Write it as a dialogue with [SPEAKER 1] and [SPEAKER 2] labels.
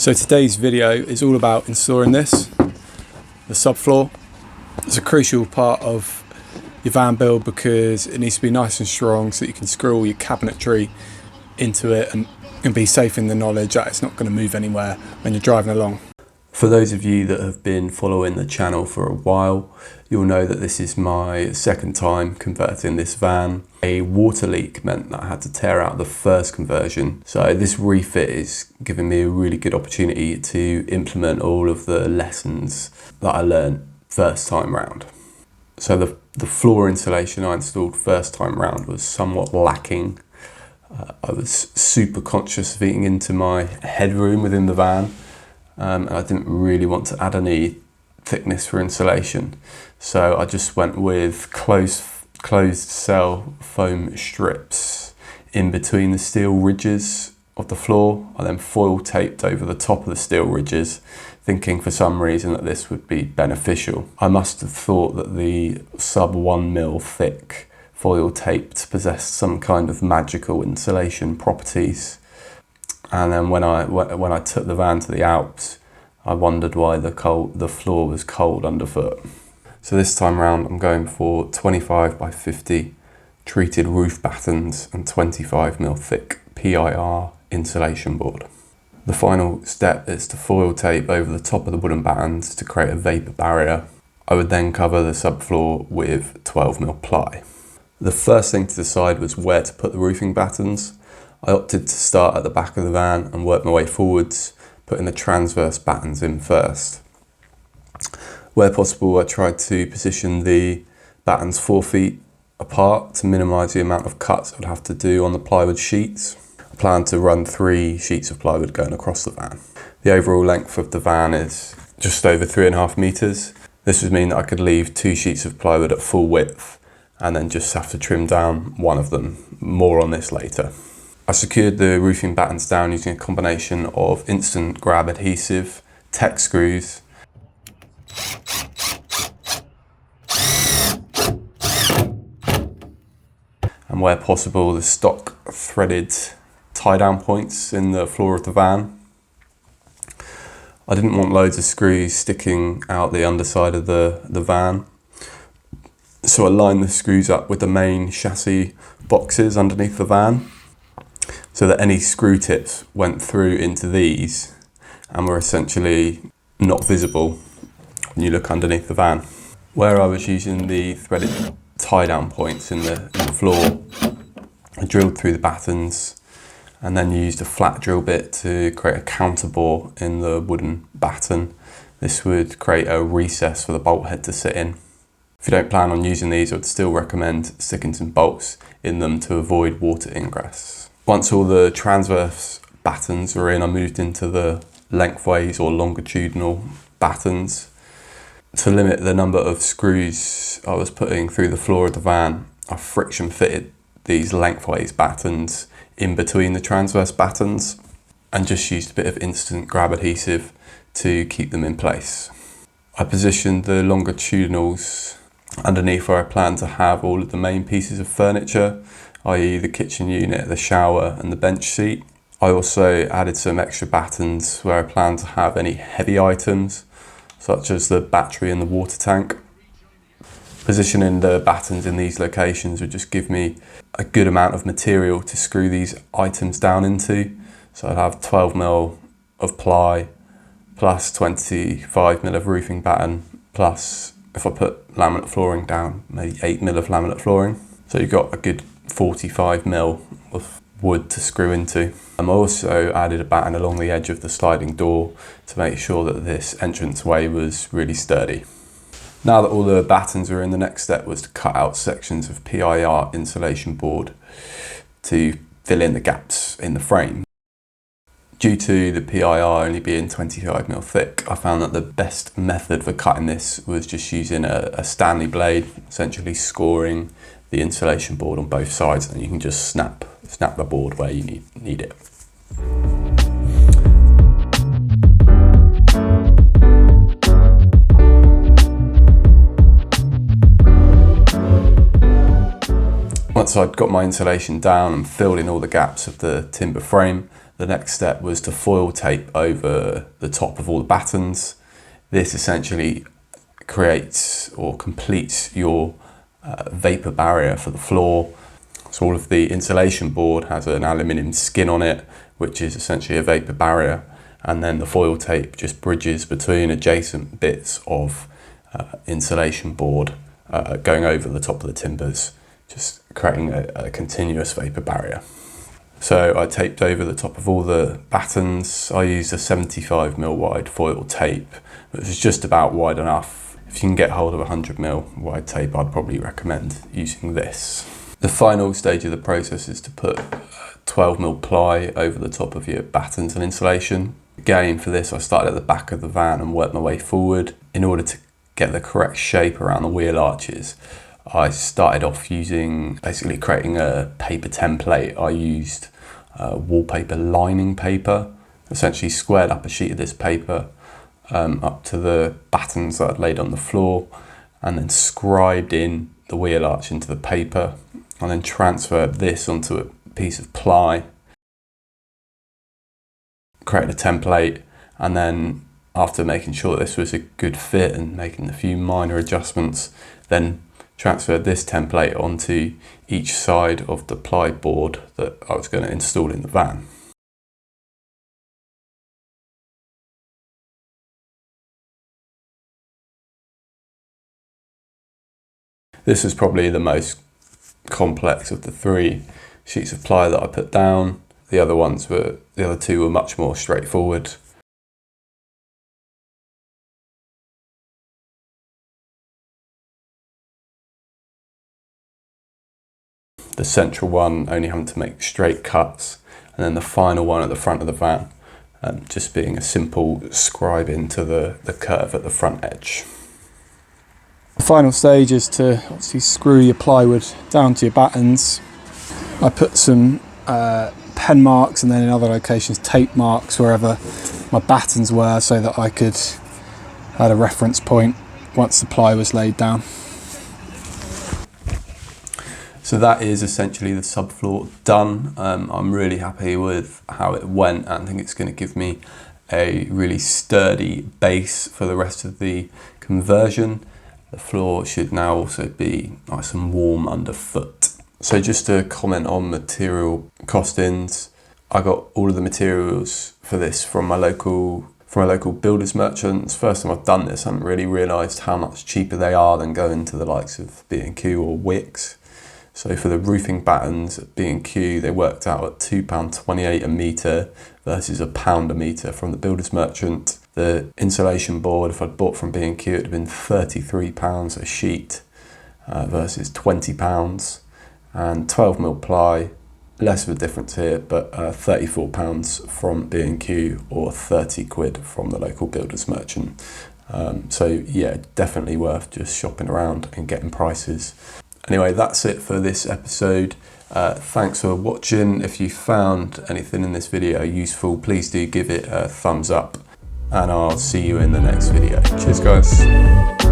[SPEAKER 1] So today's video is all about installing this, the subfloor. It's a crucial part of your van build because it needs to be nice and strong so that you can screw all your cabinetry into it and be safe in the knowledge that it's not going to move anywhere when you're driving along.
[SPEAKER 2] For those of you that have been following the channel for a while, you'll know that this is my second time converting this van. A water leak meant that I had to tear out the first conversion. So this refit is giving me a really good opportunity to implement all of the lessons that I learned first time round. So the floor insulation I installed first time round was somewhat lacking. I was super conscious of eating into my headroom within the van. And I didn't really want to add any thickness for insulation, so I just went with closed cell foam strips in between the steel ridges of the floor. I then foil taped over the top of the steel ridges, thinking for some reason that this would be beneficial. I must have thought that the sub 1 mil thick foil taped possessed some kind of magical insulation properties. And then when I took the van to the Alps, I wondered why the floor was cold underfoot. So this time round, I'm going for 25 by 50 treated roof battens and 25mm thick PIR insulation board. The final step is to foil tape over the top of the wooden battens to create a vapour barrier. I would then cover the subfloor with 12mm ply. The first thing to decide was where to put the roofing battens. I opted to start at the back of the van and work my way forwards, putting the transverse battens in first. Where possible, I tried to position the battens 4 feet apart to minimise the amount of cuts I would have to do on the plywood sheets. I plan to run 3 sheets of plywood going across the van. The overall length of the van is just over 3.5 metres. This would mean that I could leave 2 sheets of plywood at full width and then just have to trim down one of them. More on this later. I secured the roofing battens down using a combination of instant grab adhesive, Tech screws, and where possible the stock threaded tie down points in the floor of the van. I didn't want loads of screws sticking out the underside of the van, so I lined the screws up with the main chassis boxes underneath the van, so that any screw tips went through into these and were essentially not visible when you look underneath the van. Where I was using the threaded tie-down points in the floor, I drilled through the battens and then used a flat drill bit to create a counterbore in the wooden batten. This would create a recess for the bolt head to sit in. If you don't plan on using these, I would still recommend sticking some bolts in them to avoid water ingress. Once all the transverse battens were in, I moved into the lengthways or longitudinal battens. To limit the number of screws I was putting through the floor of the van, I friction fitted these lengthways battens in between the transverse battens and just used a bit of instant grab adhesive to keep them in place. I positioned the longitudinals underneath where I plan to have all of the main pieces of furniture, i.e. the kitchen unit, the shower and the bench seat. I also added some extra battens where I plan to have any heavy items, such as the battery and the water tank. Positioning the battens in these locations would just give me a good amount of material to screw these items down into. So I'd have 12mm of ply, plus 25mm of roofing batten, plus if I put laminate flooring down, maybe 8mm of laminate flooring. So you've got a good 45mm of wood to screw into. I also added a batten along the edge of the sliding door to make sure that this entranceway was really sturdy. Now that all the battens were in, the next step was to cut out sections of PIR insulation board to fill in the gaps in the frame. Due to the PIR only being 25mm thick, I found that the best method for cutting this was just using a Stanley blade, essentially scoring the insulation board on both sides, and you can just snap the board where you need it. Once I'd got my insulation down and filled in all the gaps of the timber frame, the next step was to foil tape over the top of all the battens. This essentially creates or completes your vapor barrier for the floor. So all of the insulation board has an aluminium skin on it, which is essentially a vapor barrier, and then the foil tape just bridges between adjacent bits of insulation board going over the top of the timbers, just creating a continuous vapor barrier. So I taped over the top of all the battens. I used a 75mm wide foil tape, which was just about wide enough. If you can get hold of 100mm wide tape, I'd probably recommend using this. The final stage of the process is to put 12mm ply over the top of your battens and insulation. Again, for this I started at the back of the van and worked my way forward. In order to get the correct shape around the wheel arches, I started off basically creating a paper template. I used wallpaper lining paper, essentially squared up a sheet of this paper up to the battens that I'd laid on the floor, and then scribed in the wheel arch into the paper, and then transferred this onto a piece of ply, created a template, and then after making sure that this was a good fit and making a few minor adjustments, then transferred this template onto each side of the ply board that I was going to install in the van. This is probably the most complex of the 3 sheets of ply that I put down. The other 2 were much more straightforward. The central one only having to make straight cuts, and then the final one at the front of the van just being a simple scribe into the curve at the front edge.
[SPEAKER 1] The final stage is to obviously screw your plywood down to your battens. I put some pen marks, and then in other locations tape marks wherever my battens were, so that I could had a reference point once the ply was laid down.
[SPEAKER 2] So that is essentially the subfloor done. I'm really happy with how it went, and I think it's going to give me a really sturdy base for the rest of the conversion. The floor should now also be nice and warm underfoot. So just to comment on material costings, I got all of the materials for this from my local builders merchants. First time I've done this, I haven't really realised how much cheaper they are than going to the likes of B&Q or Wix. So for the roofing battens at B&Q, they worked out at £2.28 a metre versus £1 a metre from the builder's merchant. The insulation board, if I'd bought from B&Q, it would have been £33 a sheet versus £20. And 12mm ply, less of a difference here, but £34 from B&Q or 30 quid from the local builder's merchant. So yeah, definitely worth just shopping around and getting prices. Anyway, that's it for this episode. Thanks for watching. If you found anything in this video useful, please do give it a thumbs up, and I'll see you in the next video. Cheers guys.